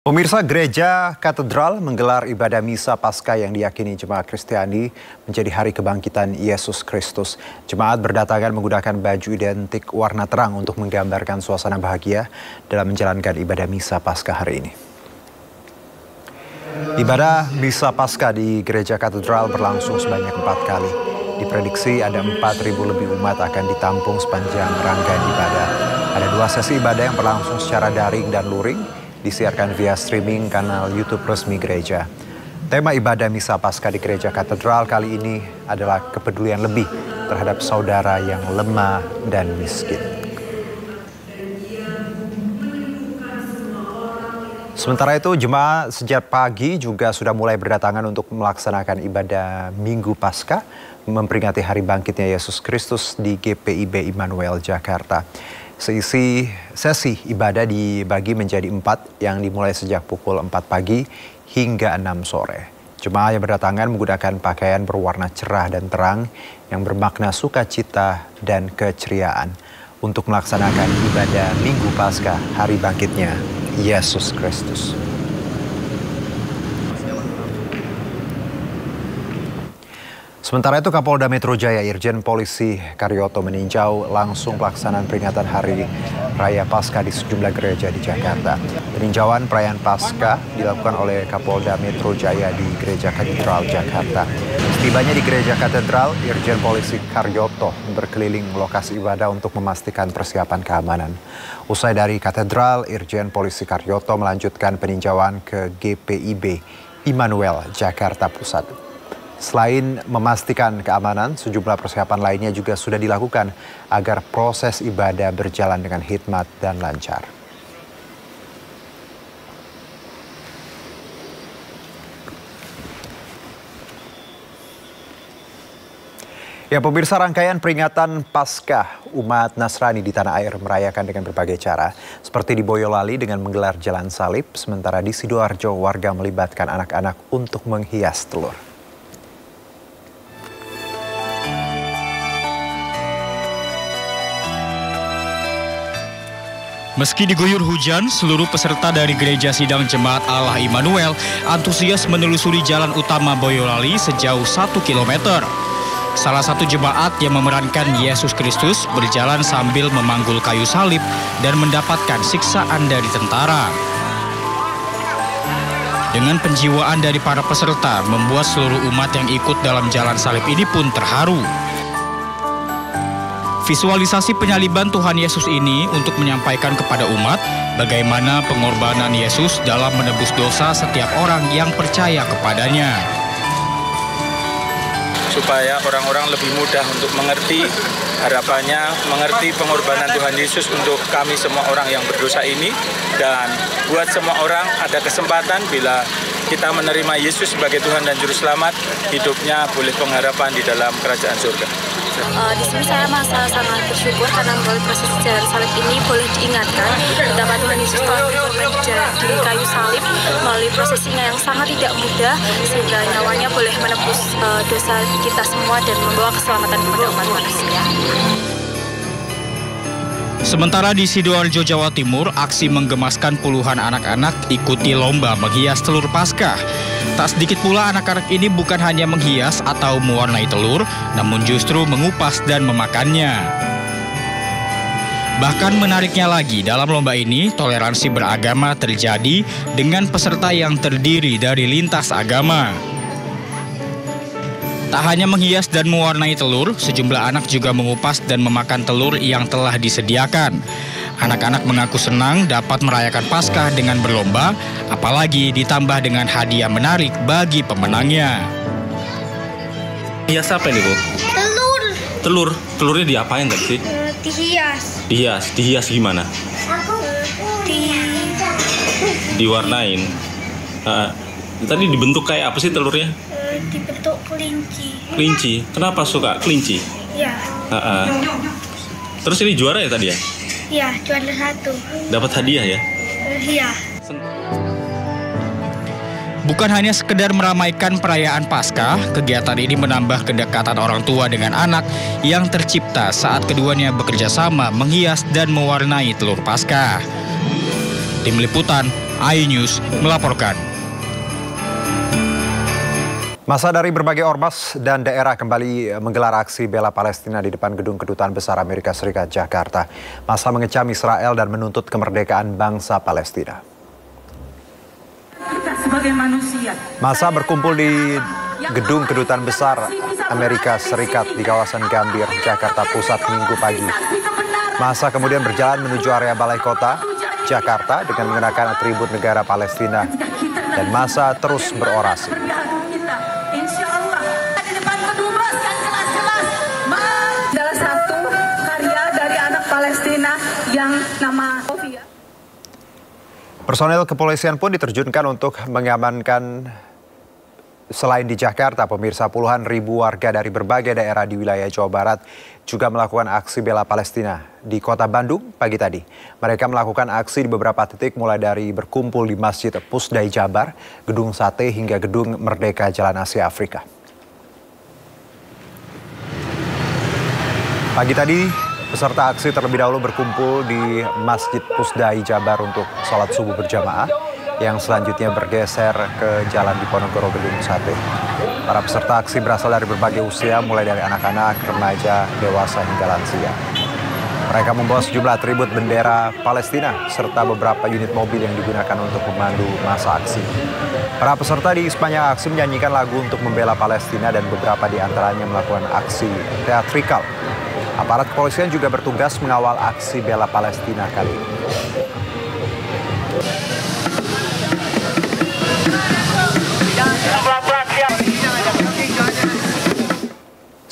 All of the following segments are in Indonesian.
Pemirsa, Gereja Katedral menggelar ibadah misa Paskah yang diyakini jemaat Kristiani menjadi hari kebangkitan Yesus Kristus. Jemaat berdatangan menggunakan baju identik warna terang untuk menggambarkan suasana bahagia dalam menjalankan ibadah misa Paskah hari ini. Ibadah misa Paskah di Gereja Katedral berlangsung sebanyak 4 kali. Diprediksi ada 4.000 lebih umat akan ditampung sepanjang rangkaian ibadah. Ada 2 sesi ibadah yang berlangsung secara daring dan luring, disiarkan via streaming kanal YouTube resmi gereja. Tema ibadah misa Paskah di Gereja Katedral kali ini adalah kepedulian lebih terhadap saudara yang lemah dan miskin. Sementara itu, jemaat sejak pagi juga sudah mulai berdatangan untuk melaksanakan ibadah Minggu Paskah, memperingati hari bangkitnya Yesus Kristus di GPIB Immanuel, Jakarta. Sesi ibadah dibagi menjadi 4 yang dimulai sejak pukul 4 pagi hingga 6 sore. Jemaah yang berdatangan menggunakan pakaian berwarna cerah dan terang yang bermakna sukacita dan keceriaan untuk melaksanakan ibadah Minggu Paskah, hari bangkitnya Yesus Kristus. Sementara itu, Kapolda Metro Jaya Irjen Polisi Karyoto meninjau langsung pelaksanaan peringatan Hari Raya Paskah di sejumlah gereja di Jakarta. Peninjauan perayaan Paskah dilakukan oleh Kapolda Metro Jaya di Gereja Katedral Jakarta. Setibanya di Gereja Katedral, Irjen Polisi Karyoto berkeliling lokasi ibadah untuk memastikan persiapan keamanan. Usai dari Katedral, Irjen Polisi Karyoto melanjutkan peninjauan ke GPIB Immanuel, Jakarta Pusat. Selain memastikan keamanan, sejumlah persiapan lainnya juga sudah dilakukan agar proses ibadah berjalan dengan hikmat dan lancar. Ya, pemirsa, rangkaian peringatan Paskah umat Nasrani di tanah air merayakan dengan berbagai cara. Seperti di Boyolali dengan menggelar jalan salib, sementara di Sidoarjo warga melibatkan anak-anak untuk menghias telur. Meski diguyur hujan, seluruh peserta dari Gereja Sidang Jemaat Allah Immanuel antusias menelusuri jalan utama Boyolali sejauh 1 km. Salah satu jemaat yang memerankan Yesus Kristus berjalan sambil memanggul kayu salib dan mendapatkan siksaan dari tentara. Dengan penjiwaan dari para peserta, membuat seluruh umat yang ikut dalam jalan salib ini pun terharu. Visualisasi penyaliban Tuhan Yesus ini untuk menyampaikan kepada umat bagaimana pengorbanan Yesus dalam menebus dosa setiap orang yang percaya kepadanya. Supaya orang-orang lebih mudah untuk mengerti, harapannya mengerti pengorbanan Tuhan Yesus untuk kami semua orang yang berdosa ini. Dan buat semua orang ada kesempatan bila kita menerima Yesus sebagai Tuhan dan Juru Selamat, hidupnya boleh pengharapan di dalam kerajaan surga. Di sini saya sangat bersyukur karena melalui proses jalan salib ini boleh diingatkan betapa Tuhan Yesus telah berkorban di kayu salib melalui prosesinya yang sangat tidak mudah, sehingga nyawanya boleh menebus dosa kita semua dan membawa keselamatan kepada umat manusia. Sementara di Sidoarjo, Jawa Timur, aksi menggemaskan puluhan anak-anak ikuti lomba menghias telur Paskah. Tak sedikit pula anak-anak ini bukan hanya menghias atau mewarnai telur, namun justru mengupas dan memakannya. Bahkan menariknya lagi, dalam lomba ini toleransi beragama terjadi dengan peserta yang terdiri dari lintas agama. Tak hanya menghias dan mewarnai telur, sejumlah anak juga mengupas dan memakan telur yang telah disediakan. Anak-anak mengaku senang dapat merayakan Paskah dengan berlomba, apalagi ditambah dengan hadiah menarik bagi pemenangnya. Hias apa ini, Bu? Telur. Telur? Telurnya diapain tadi sih? Dihias. Dihias gimana? Diwarnain. Tadi dibentuk kayak apa sih telurnya? Dibentuk kelinci. Kelinci? Kenapa suka kelinci? Ya. Terus ini juara ya tadi ya? Ya, juara 1. Dapat hadiah ya? Iya. Bukan hanya sekedar meramaikan perayaan Paskah, kegiatan ini menambah kedekatan orang tua dengan anak yang tercipta saat keduanya bekerja sama menghias dan mewarnai telur Paskah. Tim Liputan, iNews melaporkan. Massa dari berbagai ormas dan daerah kembali menggelar aksi bela Palestina di depan gedung Kedutaan Besar Amerika Serikat Jakarta. Massa mengecam Israel dan menuntut kemerdekaan bangsa Palestina. Massa berkumpul di gedung Kedutaan Besar Amerika Serikat di kawasan Gambir, Jakarta Pusat Minggu pagi. Massa kemudian berjalan menuju area Balai Kota, Jakarta dengan mengenakan atribut negara Palestina dan massa terus berorasi. Adalah satu karya dari anak Palestina yang nama Sofia. Personel kepolisian pun diterjunkan untuk mengamankan. Selain di Jakarta, pemirsa, puluhan ribu warga dari berbagai daerah di wilayah Jawa Barat juga melakukan aksi bela Palestina. Di kota Bandung pagi tadi, mereka melakukan aksi di beberapa titik mulai dari berkumpul di Masjid Pusdai Jabar, Gedung Sate hingga Gedung Merdeka Jalan Asia Afrika. Pagi tadi, peserta aksi terlebih dahulu berkumpul di Masjid Pusdai Jabar untuk sholat subuh berjamaah, yang selanjutnya bergeser ke Jalan Diponegoro Gedung Sate. Para peserta aksi berasal dari berbagai usia, mulai dari anak-anak, remaja, dewasa hingga lansia. Mereka membawa sejumlah atribut bendera Palestina serta beberapa unit mobil yang digunakan untuk memandu masa aksi. Para peserta di sepanjang aksi menyanyikan lagu untuk membela Palestina dan beberapa di antaranya melakukan aksi teatrikal. Aparat kepolisian juga bertugas mengawal aksi bela Palestina kali ini.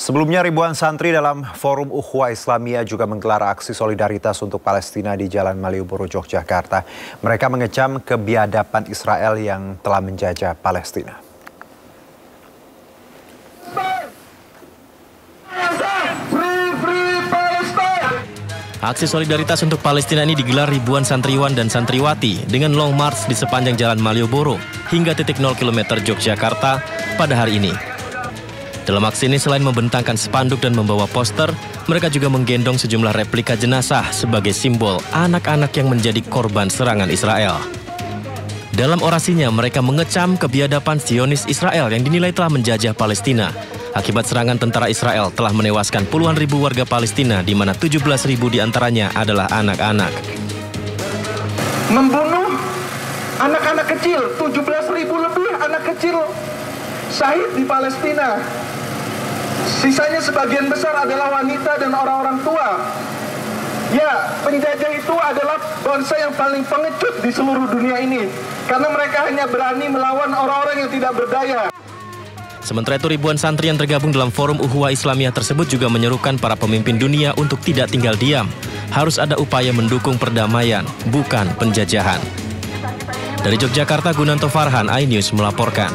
Sebelumnya ribuan santri dalam Forum Ukhuwah Islamiyah juga menggelar aksi solidaritas untuk Palestina di Jalan Malioboro, Yogyakarta. Mereka mengecam kebiadaban Israel yang telah menjajah Palestina. Aksi solidaritas untuk Palestina ini digelar ribuan santriwan dan santriwati dengan long march di sepanjang Jalan Malioboro hingga titik 0 km Yogyakarta pada hari ini. Dalam aksi ini selain membentangkan spanduk dan membawa poster, mereka juga menggendong sejumlah replika jenazah sebagai simbol anak-anak yang menjadi korban serangan Israel. Dalam orasinya, mereka mengecam kebiadaban Zionis Israel yang dinilai telah menjajah Palestina. Akibat serangan tentara Israel telah menewaskan puluhan ribu warga Palestina, di mana 17.000 diantaranya adalah anak-anak. Membunuh anak-anak kecil, 17.000 lebih anak kecil syahid di Palestina. Sisanya sebagian besar adalah wanita dan orang-orang tua. Ya, penjajah itu adalah bangsa yang paling pengecut di seluruh dunia ini. Karena mereka hanya berani melawan orang-orang yang tidak berdaya. Sementara itu ribuan santri yang tergabung dalam Forum Ukhuwah Islamiyah tersebut juga menyerukan para pemimpin dunia untuk tidak tinggal diam. Harus ada upaya mendukung perdamaian, bukan penjajahan. Dari Yogyakarta, Gunanto Farhan, iNews melaporkan.